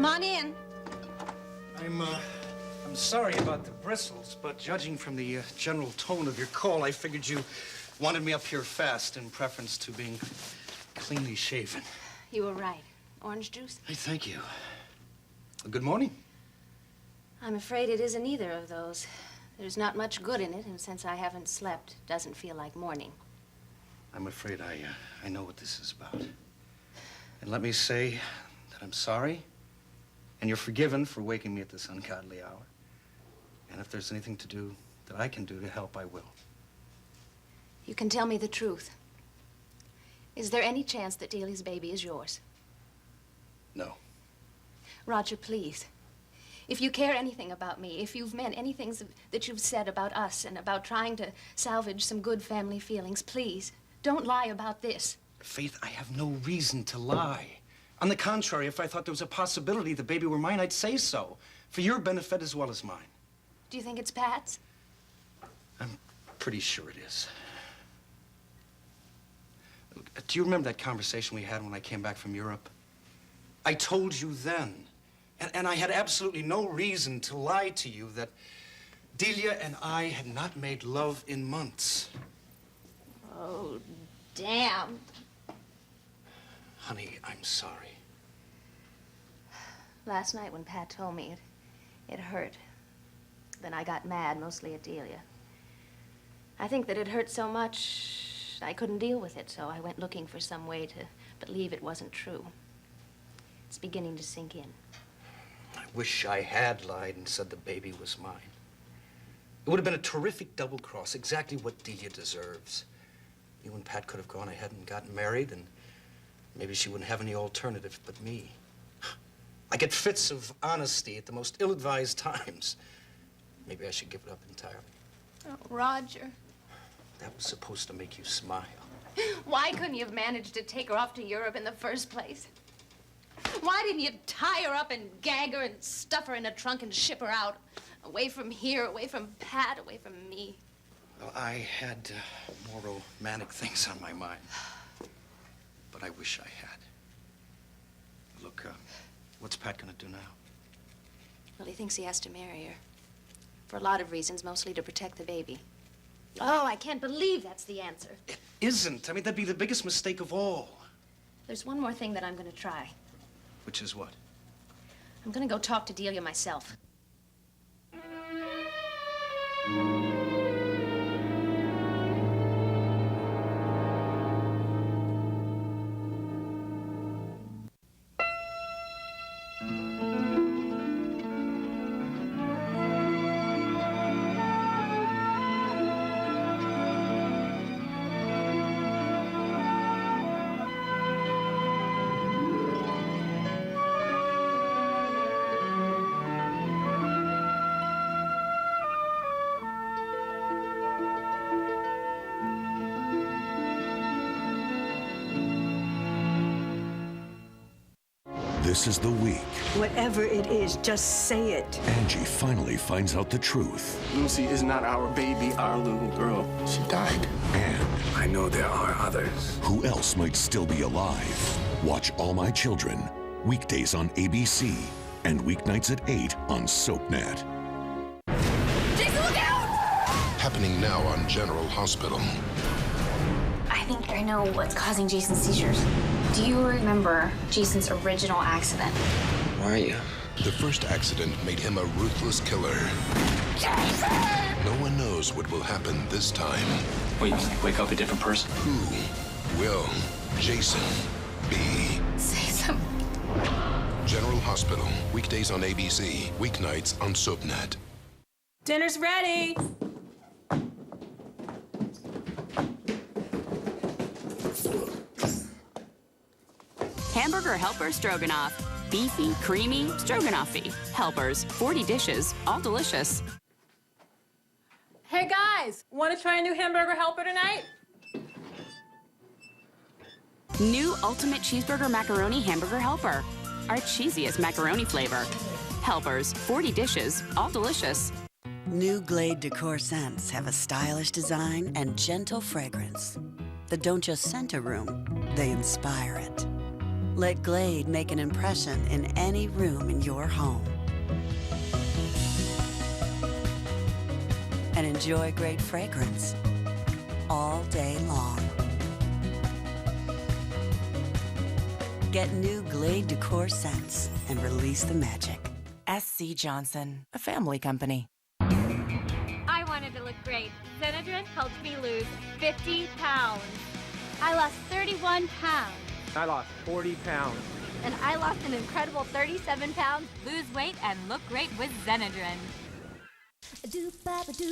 Come on in. I'm sorry about the bristles, but judging from the general tone of your call, I figured you wanted me up here fast in preference to being cleanly shaven. You were right. Orange juice? Hey, thank you. Good morning. I'm afraid it isn't either of those. There's not much good in it, and since I haven't slept, it doesn't feel like morning. I'm afraid I know what this is about. And let me say that I'm sorry, and you're forgiven for waking me at this ungodly hour. And if there's anything to do that I can do to help, I will. You can tell me the truth. Is there any chance that Delia's baby is yours? No. Roger, please. If you care anything about me, if you've meant anything that you've said about us and about trying to salvage some good family feelings, please, don't lie about this. Faith, I have no reason to lie. On the contrary, if I thought there was a possibility the baby were mine, I'd say so. For your benefit as well as mine. Do you think it's Pat's? I'm pretty sure it is. Look, do you remember that conversation we had when I came back from Europe? I told you then, and I had absolutely no reason to lie to you, that Delia and I had not made love in months. Oh, damn. Honey, I'm sorry. Last night when Pat told me, it hurt. Then I got mad, mostly at Delia. I think that it hurt so much, I couldn't deal with it, so I went looking for some way to believe it wasn't true. It's beginning to sink in. I wish I had lied and said the baby was mine. It would have been a terrific double cross, exactly what Delia deserves. You and Pat could have gone ahead and gotten married, and maybe she wouldn't have any alternative but me. I get fits of honesty at the most ill-advised times. Maybe I should give it up entirely. Oh, Roger. That was supposed to make you smile. Why couldn't you have managed to take her off to Europe in the first place? Why didn't you tie her up and gag her and stuff her in a trunk and ship her out? Away from here, away from Pat, away from me. Well, I had more romantic things on my mind. But I wish I had. Look, what's Pat gonna do now? Well, he thinks he has to marry her. For a lot of reasons, mostly to protect the baby. Oh, I can't believe that's the answer. It isn't. I mean, that'd be the biggest mistake of all. There's one more thing that I'm gonna try. Which is what? I'm gonna go talk to Delia myself. This is the week Whatever it is, just say it. Angie finally finds out the truth. Lucy is not our baby, our little girl. She died. And I know there are others. who else might still be alive? Watch All My Children, weekdays on ABC and weeknights at 8 on SoapNet. Jason, look out! Happening now on General Hospital. I think I know what's causing Jason's seizures. Do you remember Jason's original accident? Where are you? The first accident made him a ruthless killer. Jason! No one knows what will happen this time. Well, you wake up a different person. Who will Jason be? Say something. General Hospital, weekdays on ABC, weeknights on SoapNet. Dinner's ready. Hamburger Helper Stroganoff. Beefy, creamy, stroganoffy. Helpers, 40 dishes, all delicious. Hey guys, want to try a new hamburger helper tonight? New Ultimate Cheeseburger Macaroni Hamburger Helper. Our cheesiest macaroni flavor. Helpers, 40 dishes, all delicious. New Glade Decor scents have a stylish design and gentle fragrance that don't just scent a room, they inspire it. Let Glade make an impression in any room in your home. And enjoy great fragrance all day long. Get new Glade Decor scents and release the magic. SC Johnson, a family company. I wanted to look great. Benadryl helped me lose 50 pounds. I lost 31 pounds. I lost 40 pounds. And I lost an incredible 37 pounds. Lose weight and look great with Benadryl.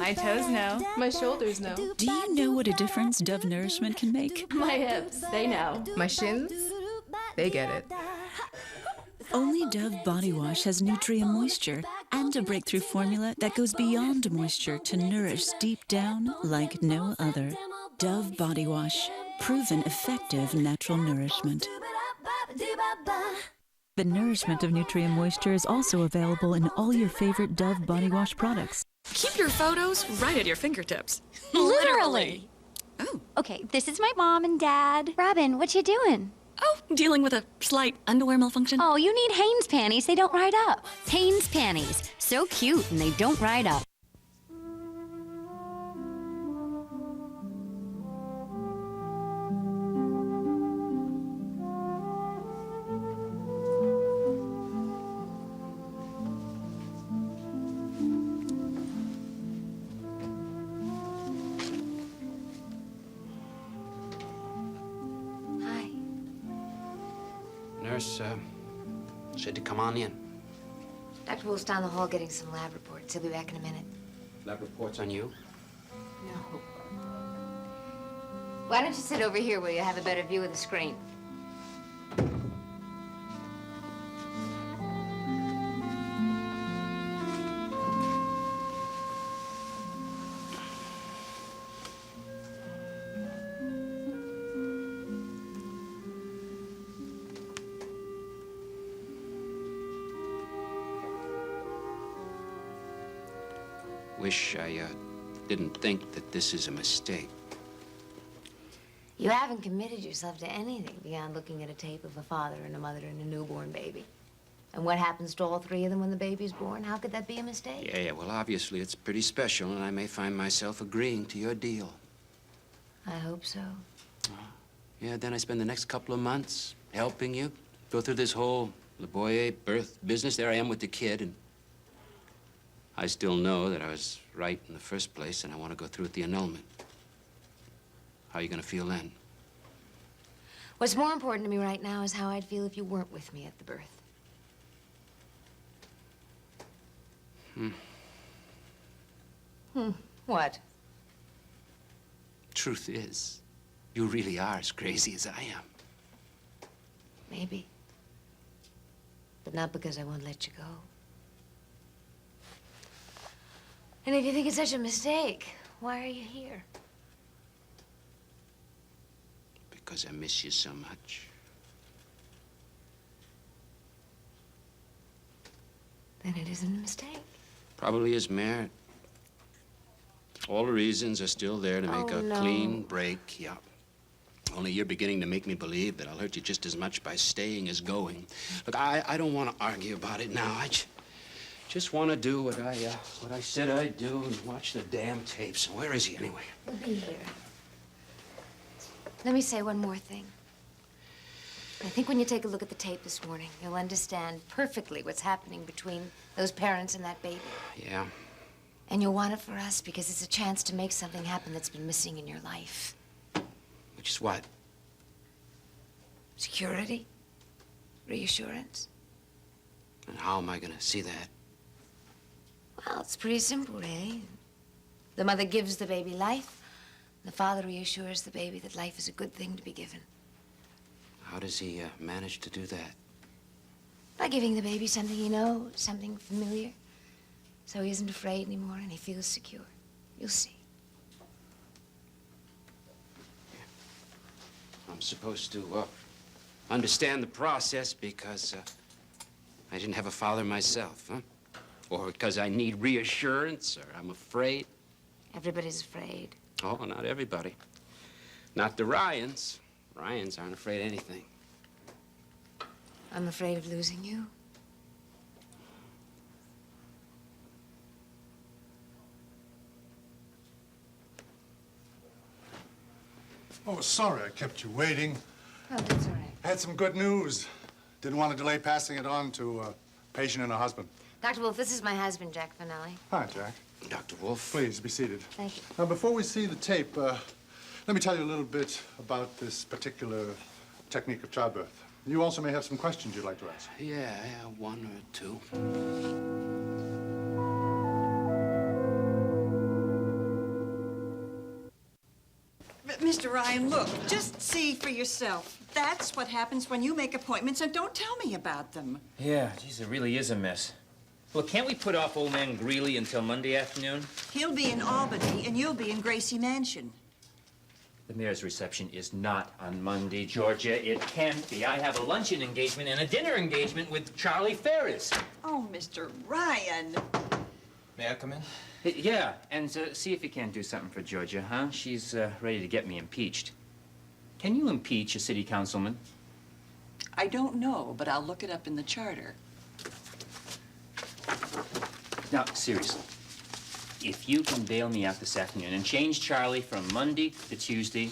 My toes know. My shoulders know. Do you know what a difference Dove nourishment can make? My hips, they know. My shins, they get it. Only Dove Body Wash has Nutrient Moisture and a breakthrough formula that goes beyond moisture to nourish deep down like no other. Dove Body Wash, proven effective natural nourishment. The nourishment of Nutrient Moisture is also available in all your favorite Dove Body Wash products. Keep your photos right at your fingertips. Literally. Oh. Okay, this is my mom and dad. Robin, what you doing? Oh, dealing with a slight underwear malfunction. Oh, you need Hanes panties. They don't ride up. Hanes panties. So cute, and they don't ride up. Nurse said to come on in. Dr. Wolf's down the hall getting some lab reports. He'll be back in a minute. Lab reports on you? No. Why don't you sit over here where you have a better view of the screen? Wish I didn't think that this is a mistake. You haven't committed yourself to anything beyond looking at a tape of a father and a mother and a newborn baby. And what happens to all three of them when the baby's born? How could that be a mistake? Yeah, well, obviously it's pretty special, and I may find myself agreeing to your deal. I hope so. Yeah, then I spend the next couple of months helping you go through this whole Le Boyer birth business. There I am with the kid, and I still know that I was right in the first place, and I want to go through with the annulment. How are you going to feel then? What's more important to me right now is how I'd feel if you weren't with me at the birth. What? Truth is, you really are as crazy as I am. Maybe. But not because I won't let you go. And if you think it's such a mistake, why are you here? Because I miss you so much. Then it isn't a mistake. Probably is merit. All the reasons are still there to make a clean break, yeah. Only you're beginning to make me believe that I'll hurt you just as much by staying as going. Look, I don't want to argue about it now. I just want to do what I said I'd do and watch the damn tapes. Where is he anyway? He'll be here. Let me say one more thing. I think when you take a look at the tape this morning, you'll understand perfectly what's happening between those parents and that baby. Yeah. And you'll want it for us because it's a chance to make something happen that's been missing in your life. Which is what? Security. Reassurance. And how am I going to see that? Well, it's pretty simple, really. The mother gives the baby life. The father reassures the baby that life is a good thing to be given. How does he manage to do that? By giving the baby something he knows, something familiar. So he isn't afraid anymore and he feels secure. You'll see. I'm supposed to understand the process because I didn't have a father myself, huh? Or because I need reassurance, or I'm afraid. Everybody's afraid. Oh, not everybody. Not the Ryans. Ryans aren't afraid of anything. I'm afraid of losing you. Oh, sorry I kept you waiting. Oh, that's all right. I had some good news. Didn't want to delay passing it on to a patient and a husband. Dr. Wolf, this is my husband, Jack Finelli. Hi, Jack. Dr. Wolf. Please, be seated. Thank you. Now, before we see the tape, let me tell you a little bit about this particular technique of childbirth. You also may have some questions you'd like to ask. Yeah, one or two. Mr. Ryan, look, just see for yourself. That's what happens when you make appointments and don't tell me about them. Yeah, geez, it really is a mess. Well, can't we put off old man Greeley until Monday afternoon? He'll be in Albany, and you'll be in Gracie Mansion. The mayor's reception is not on Monday, Georgia. It can't be. I have a luncheon engagement and a dinner engagement with Charlie Ferris. Oh, Mr. Ryan. May I come in? Yeah, and see if you can't do something for Georgia, huh? She's ready to get me impeached. Can you impeach a city councilman? I don't know, but I'll look it up in the charter. Now, seriously, if you can bail me out this afternoon and change Charlie from Monday to Tuesday,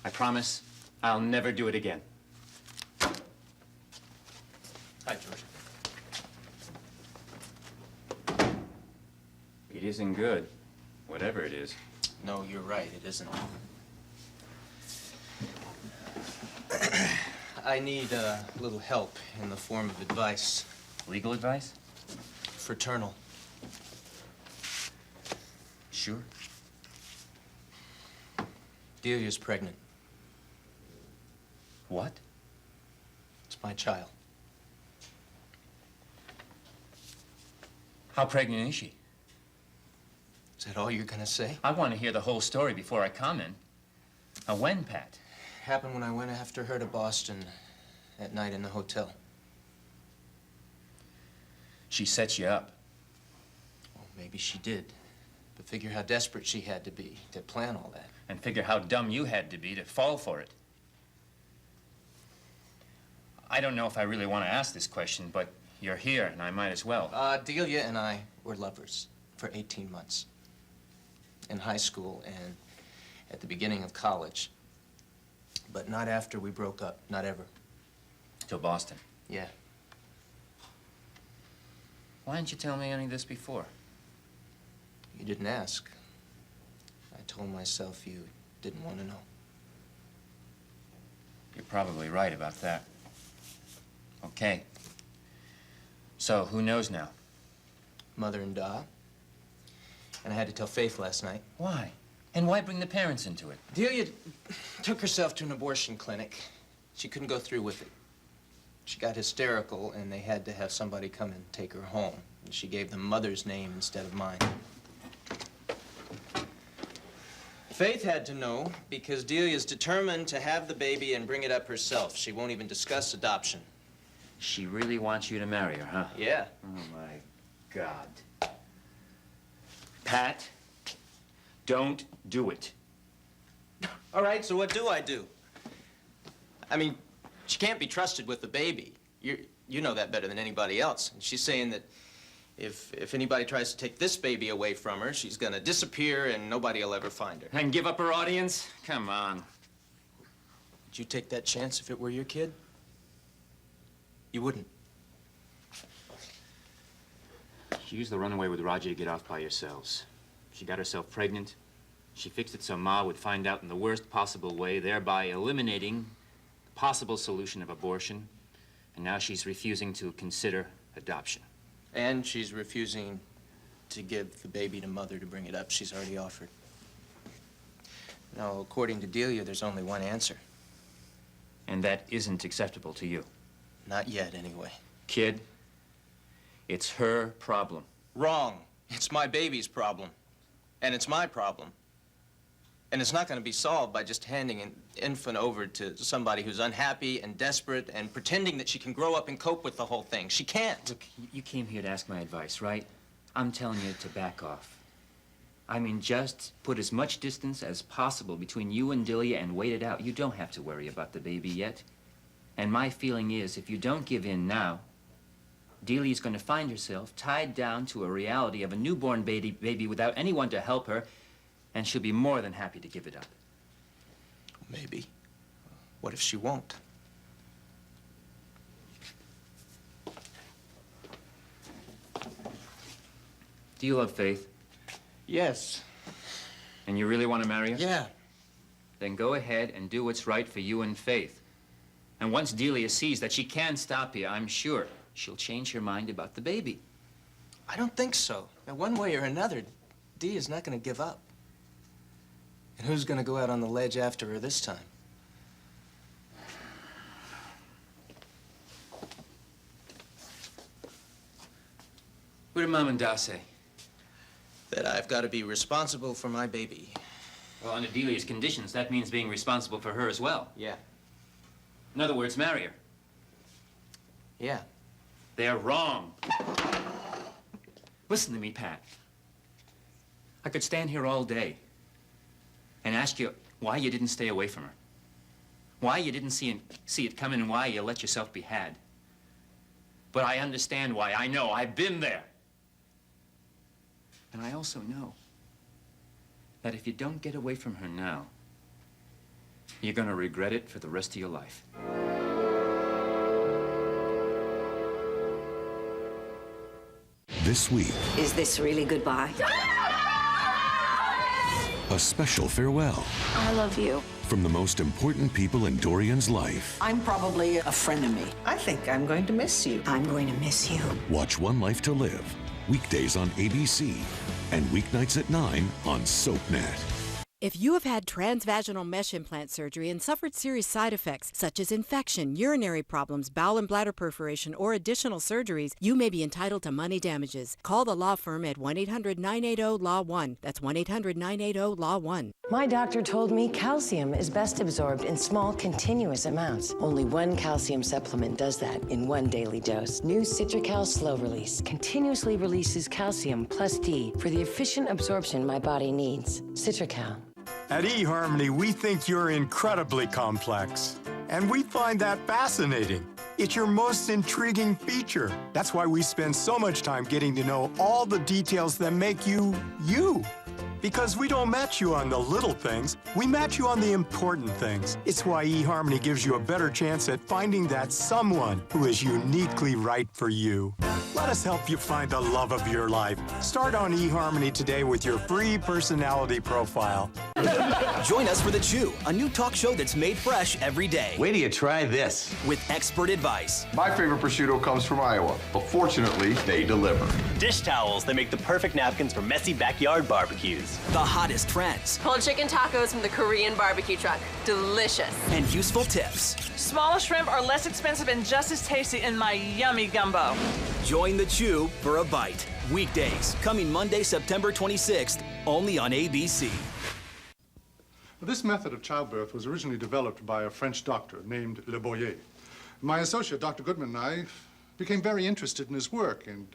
I promise I'll never do it again. Hi, Georgia. It isn't good, whatever it is. No, you're right, it isn't. I need a little help in the form of advice. Legal advice? Fraternal. Sure. Delia's pregnant. What? It's my child. How pregnant is she? Is that all you're gonna say? I want to hear the whole story before I comment. Now, when, Pat? Happened when I went after her to Boston at night in the hotel. She set you up. Well, maybe she did. But figure how desperate she had to be to plan all that. And figure how dumb you had to be to fall for it. I don't know if I really want to ask this question, but you're here, and I might as well. Delia and I were lovers for 18 months. In high school and at the beginning of college. But not after we broke up, not ever. Till Boston? Yeah. Why didn't you tell me any of this before? You didn't ask. I told myself you didn't want to know. You're probably right about that. Okay. So, who knows now? Mother and Da. And I had to tell Faith last night. Why? And why bring the parents into it? Delia took herself to an abortion clinic. She couldn't go through with it. She got hysterical, and they had to have somebody come and take her home. And she gave them Mother's name instead of mine. Faith had to know because Delia's determined to have the baby and bring it up herself. She won't even discuss adoption. She really wants you to marry her, huh? Yeah. Oh, my God. Pat, don't do it. All right, so what do I do? I mean, she can't be trusted with the baby. You know that better than anybody else. And she's saying that if anybody tries to take this baby away from her, she's gonna disappear and nobody will ever find her. And give up her audience? Come on. Would you take that chance if it were your kid? You wouldn't. She used the runaway with Roger to get off by yourselves. She got herself pregnant. She fixed it so Ma would find out in the worst possible way, thereby eliminating the possible solution of abortion. And now she's refusing to consider adoption. And she's refusing to give the baby to Mother to bring it up. She's already offered. Now, according to Delia, there's only one answer. And that isn't acceptable to you? Not yet, anyway. Kid, it's her problem. Wrong. It's my baby's problem. And it's my problem. And it's not going to be solved by just handing an infant over to somebody who's unhappy and desperate and pretending that she can grow up and cope with the whole thing. She can't. Look, you came here to ask my advice, right? I'm telling you to back off. I mean, just put as much distance as possible between you and Delia and wait it out. You don't have to worry about the baby yet. And my feeling is, if you don't give in now, Delia's going to find herself tied down to a reality of a newborn baby without anyone to help her, and she'll be more than happy to give it up. Maybe. What if she won't? Do you love Faith? Yes. And you really want to marry her? Yeah. Then go ahead and do what's right for you and Faith. And once Delia sees that she can stop you, I'm sure she'll change her mind about the baby. I don't think so. Now, one way or another, Dee is not going to give up. And who's going to go out on the ledge after her this time? What did Mom and Da say? That I've got to be responsible for my baby. Well, under Delia's conditions, that means being responsible for her as well. Yeah. In other words, marry her. Yeah. They're wrong. Listen to me, Pat. I could stand here all day and ask you why you didn't stay away from her. Why you didn't see it coming and why you let yourself be had. But I understand why. I know. I've been there. And I also know that if you don't get away from her now, you're going to regret it for the rest of your life. This week, Is this really goodbye? a special farewell I love you. from the most important people in Dorian's life. I'm probably a frenemy. I think I'm going to miss you. I'm going to miss you. Watch One Life to Live, weekdays on ABC and weeknights at 9 on SoapNet. If you have had transvaginal mesh implant surgery and suffered serious side effects such as infection, urinary problems, bowel and bladder perforation, or additional surgeries, you may be entitled to money damages. Call the law firm at 1-800-980-LAW-1. That's 1-800-980-LAW-1. My doctor told me calcium is best absorbed in small, continuous amounts. Only one calcium supplement does that in one daily dose. New Citracal Slow Release continuously releases calcium plus D for the efficient absorption my body needs. Citracal. At eHarmony, we think you're incredibly complex, and we find that fascinating. It's your most intriguing feature. That's why we spend so much time getting to know all the details that make you, you. Because we don't match you on the little things, we match you on the important things. It's why eHarmony gives you a better chance at finding that someone who is uniquely right for you. Let us help you find the love of your life. Start on eHarmony today with your free personality profile. Join us for The Chew, a new talk show that's made fresh every day. Wait till you try this. With expert advice. My favorite prosciutto comes from Iowa, but fortunately, they deliver. Dish towels that make the perfect napkins for messy backyard barbecues. The hottest trends. Pulled chicken tacos from the Korean barbecue truck. Delicious. And useful tips. Smaller shrimp are less expensive and just as tasty in my yummy gumbo. Join The Chew for a bite. Weekdays, coming Monday, September 26th, only on ABC. This method of childbirth was originally developed by a French doctor named Le Boyer. My associate, Dr. Goodman, and I became very interested in his work, and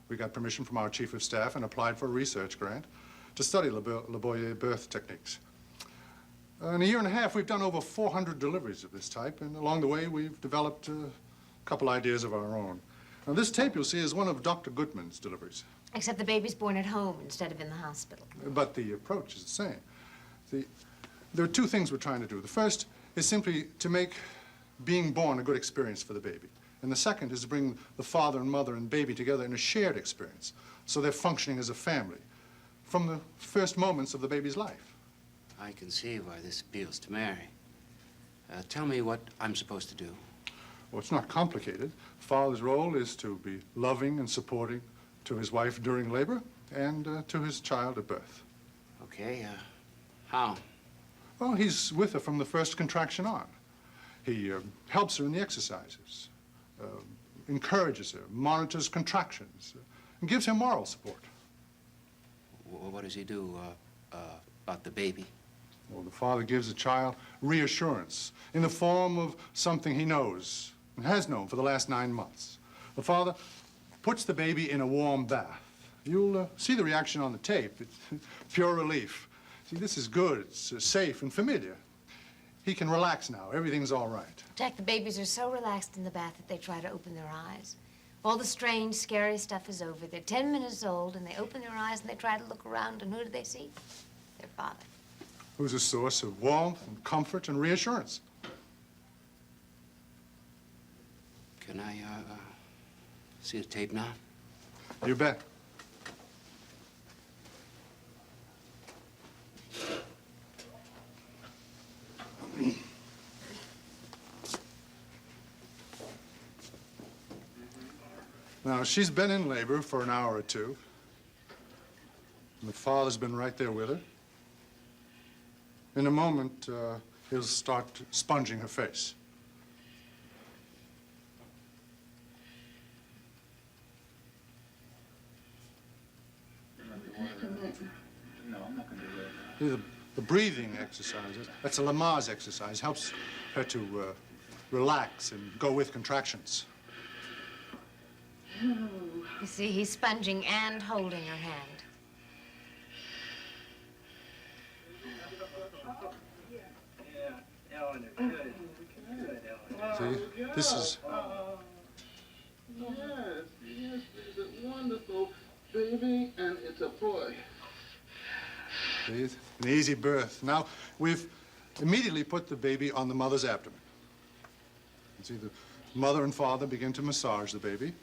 we got permission from our chief of staff and applied for a research grant to study Le Boyer birth techniques. In a year and a half, we've done over 400 deliveries of this type, and along the way, we've developed a couple ideas of our own. Now, this tape you'll see is one of Dr. Goodman's deliveries. Except the baby's born at home instead of in the hospital. But the approach is the same. There are two things we're trying to do. The first is simply to make being born a good experience for the baby. And the second is to bring the father and mother and baby together in a shared experience, so they're functioning as a family from the first moments of the baby's life. I can see why this appeals to Mary. Tell me what I'm supposed to do. Well, it's not complicated. Father's role is to be loving and supporting to his wife during labor and to his child at birth. Okay, how? Well, he's with her from the first contraction on. He helps her in the exercises, encourages her, monitors contractions, and gives her moral support. What does he do about the baby? Well, the father gives the child reassurance in the form of something he knows and has known for the last 9 months. The father puts the baby in a warm bath. You'll see the reaction on the tape. It's pure relief. See, this is good. It's safe and familiar. he can relax now. Everything's all right. Jack, the babies are so relaxed in the bath that they try to open their eyes. All the strange, scary stuff is over. They're 10 minutes old, and they open their eyes, and they try to look around, and who do they see? Their father. Who's a source of warmth and comfort and reassurance. Can I, see the tape now? You bet. Now, she's been in labor for an hour or two. And the father's been right there with her. In a moment, he'll start sponging her face. The breathing exercises, that's a Lamaze exercise, helps her to relax and go with contractions. You see, he's sponging and holding her hand. See, this is... Yes, it's a wonderful baby, and it's a boy. See, an easy birth. Now, we've immediately put the baby on the mother's abdomen. You see, the mother and father begin to massage the baby.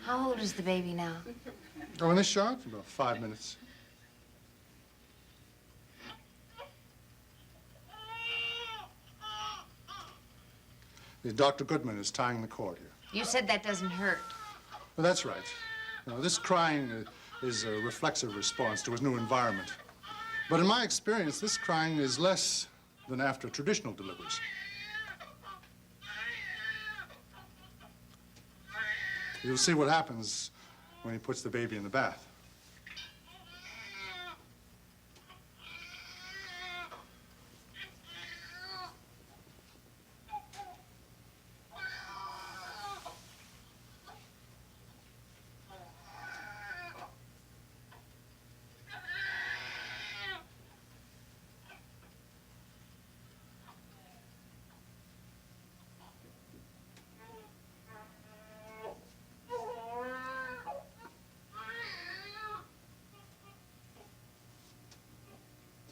How old is the baby now? Oh, in this shot, about 5 minutes. Dr. Goodman is tying the cord here. You said that doesn't hurt. Well, that's right. Now, this crying is a reflexive response to his new environment. But in my experience, this crying is less than after traditional deliveries. You'll see what happens when he puts the baby in the bath.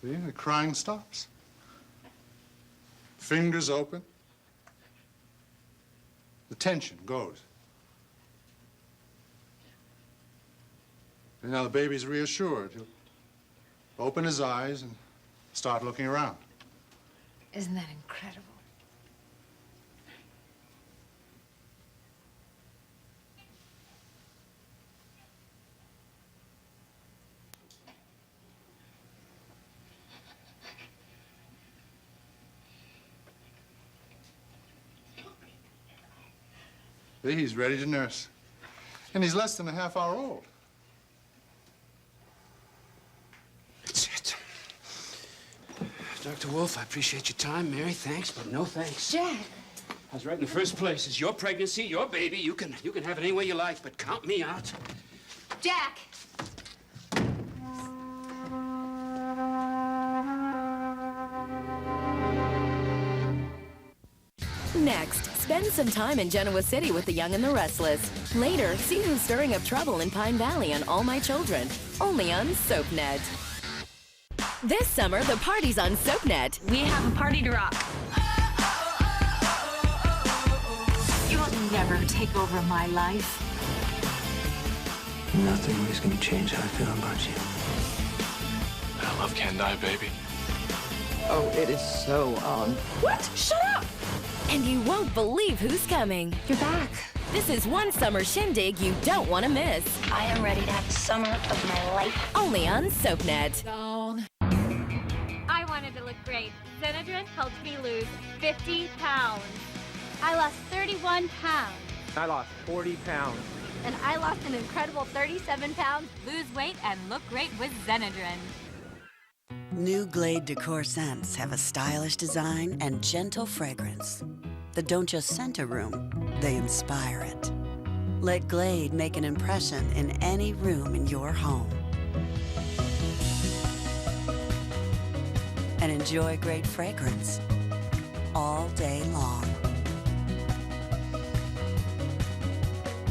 See, the crying stops. Fingers open. The tension goes. And now the baby's reassured. He'll open his eyes and start looking around. Isn't that incredible? See, he's ready to nurse. And he's less than a half hour old. That's it. Dr. Wolf, I appreciate your time. Mary, thanks, but no thanks. Jack. I was right in the first place. It's your pregnancy, your baby. You can have it any way you like, but count me out. Jack! Next, spend some time in Genoa City with the Young and the Restless. Later, see who's stirring up trouble in Pine Valley on All My Children, only on SoapNet. This summer, the party's on SoapNet. We have a party to rock. You will never take over my life. Nothing is going to change how I feel about you. That love can't die, baby. Oh, it is so on. What? Shut up! And you won't believe who's coming. You're back. This is one summer shindig you don't want to miss. I am ready to have the summer of my life. Only on SoapNet. I wanted to look great. Xenadrin helped me lose 50 pounds. I lost 31 pounds. I lost 40 pounds. And I lost an incredible 37 pounds. Lose weight and look great with Xenadrin. New Glade Decor scents have a stylish design and gentle fragrance that don't just scent a room, they inspire it. Let Glade make an impression in any room in your home. And enjoy great fragrance all day long.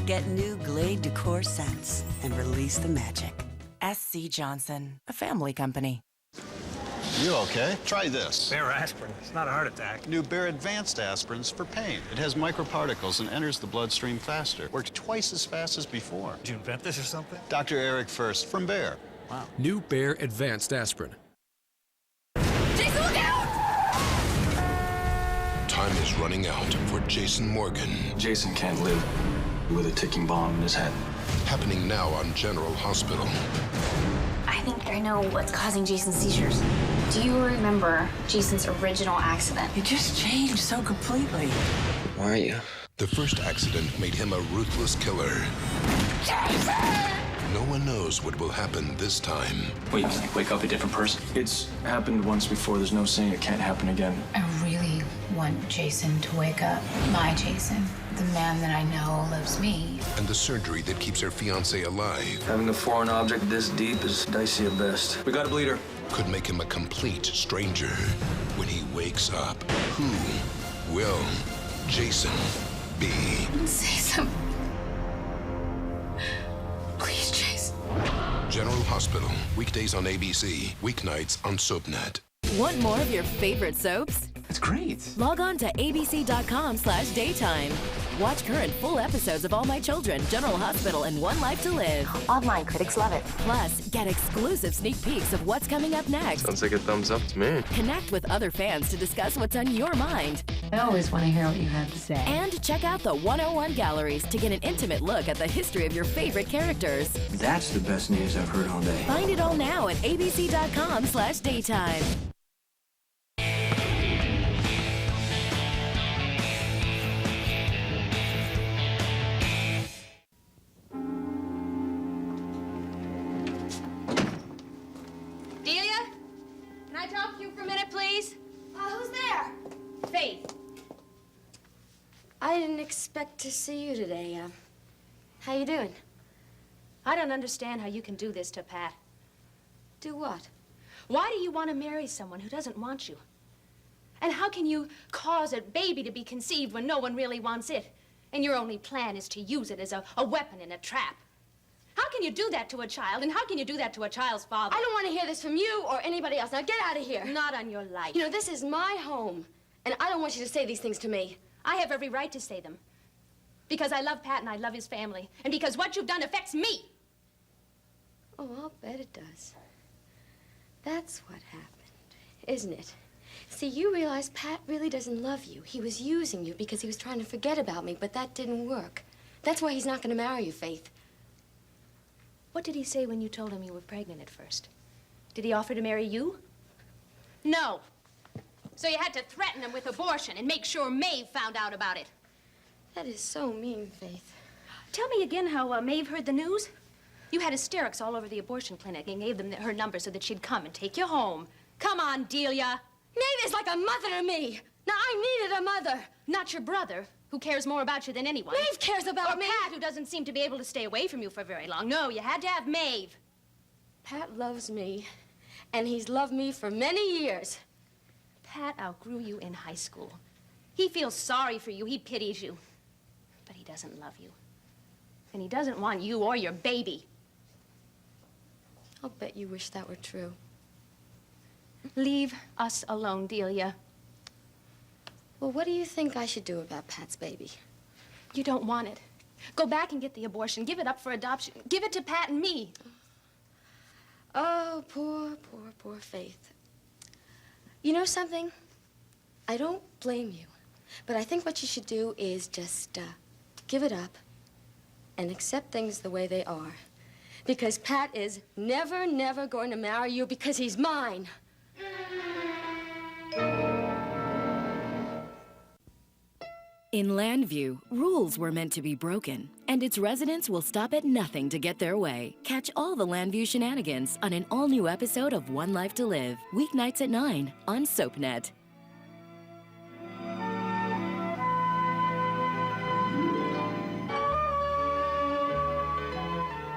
Get new Glade Decor scents and release the magic. SC Johnson, a family company. You okay? Try this. Bear aspirin. It's not a heart attack. New Bear Advanced Aspirins for pain. It has microparticles and enters the bloodstream faster. Works twice as fast as before. Did you invent this or something? Dr. Eric First from Bayer. Wow. New Bear Advanced Aspirin. Jason, look out! Time is running out for Jason Morgan. Jason can't live with a ticking bomb in his head. Happening now on General Hospital. I think I know what's causing Jason's seizures. Do you remember Jason's original accident? It just changed so completely. Why are you? The first accident made him a ruthless killer. Jason! No one knows what will happen this time. Well, you wake up a different person. It's happened once before. There's no saying it can't happen again. I really want Jason to wake up. My Jason. The man that I know loves me. And the surgery that keeps her fiancé alive. Having a foreign object this deep is dicey at best. We got a bleeder. Could make him a complete stranger when he wakes up. Who will Jason be? Say something. Please, Jason. General Hospital, weekdays on ABC, weeknights on SoapNet. Want more of your favorite soaps? It's great. Log on to abc.com/daytime. Watch current full episodes of All My Children, General Hospital, and One Life to Live. Online critics love it. Plus, get exclusive sneak peeks of what's coming up next. Sounds like a thumbs up to me. Connect with other fans to discuss what's on your mind. I always want to hear what you have to say. And check out the 101 galleries to get an intimate look at the history of your favorite characters. That's the best news I've heard all day. Find it all now at abc.com/daytime. Delia? Can I talk to you for a minute, please? Who's there? Faith. I didn't expect to see you today. How you doing? I don't understand how you can do this to Pat. Do what? Why do you want to marry someone who doesn't want you? And how can you cause a baby to be conceived when no one really wants it? And your only plan is to use it as a weapon and a trap. How can you do that to a child, and how can you do that to a child's father? I don't want to hear this from you or anybody else. Now get out of here. Not on your life. You know, this is my home, and I don't want you to say these things to me. I have every right to say them. Because I love Pat and I love his family. And because what you've done affects me. Oh, I'll bet it does. That's what happened, isn't it? See, you realize Pat really doesn't love you. He was using you because he was trying to forget about me, but that didn't work. That's why he's not going to marry you, Faith. What did he say when you told him you were pregnant at first? Did he offer to marry you? No. So you had to threaten him with abortion and make sure Maeve found out about it. That is so mean, Faith. Tell me again how Maeve heard the news. You had hysterics all over the abortion clinic and gave them her number so that she'd come and take you home. Come on, Delia. Maeve is like a mother to me. Now, I needed a mother. Not your brother, who cares more about you than anyone. Maeve cares about me. Or Pat, who doesn't seem to be able to stay away from you for very long. No, you had to have Maeve. Pat loves me, and he's loved me for many years. Pat outgrew you in high school. He feels sorry for you. He pities you. But he doesn't love you. And he doesn't want you or your baby. I'll bet you wish that were true. Leave us alone, Delia. Well, what do you think I should do about Pat's baby? You don't want it. Go back and get the abortion. Give it up for adoption. Give it to Pat and me. Oh, poor Faith. You know something? I don't blame you. But I think what you should do is just give it up and accept things the way they are. Because Pat is never going to marry you because he's mine. In Landview, rules were meant to be broken, and its residents will stop at nothing to get their way. Catch all the Landview shenanigans on an all-new episode of One Life to Live, weeknights at 9 on SoapNet.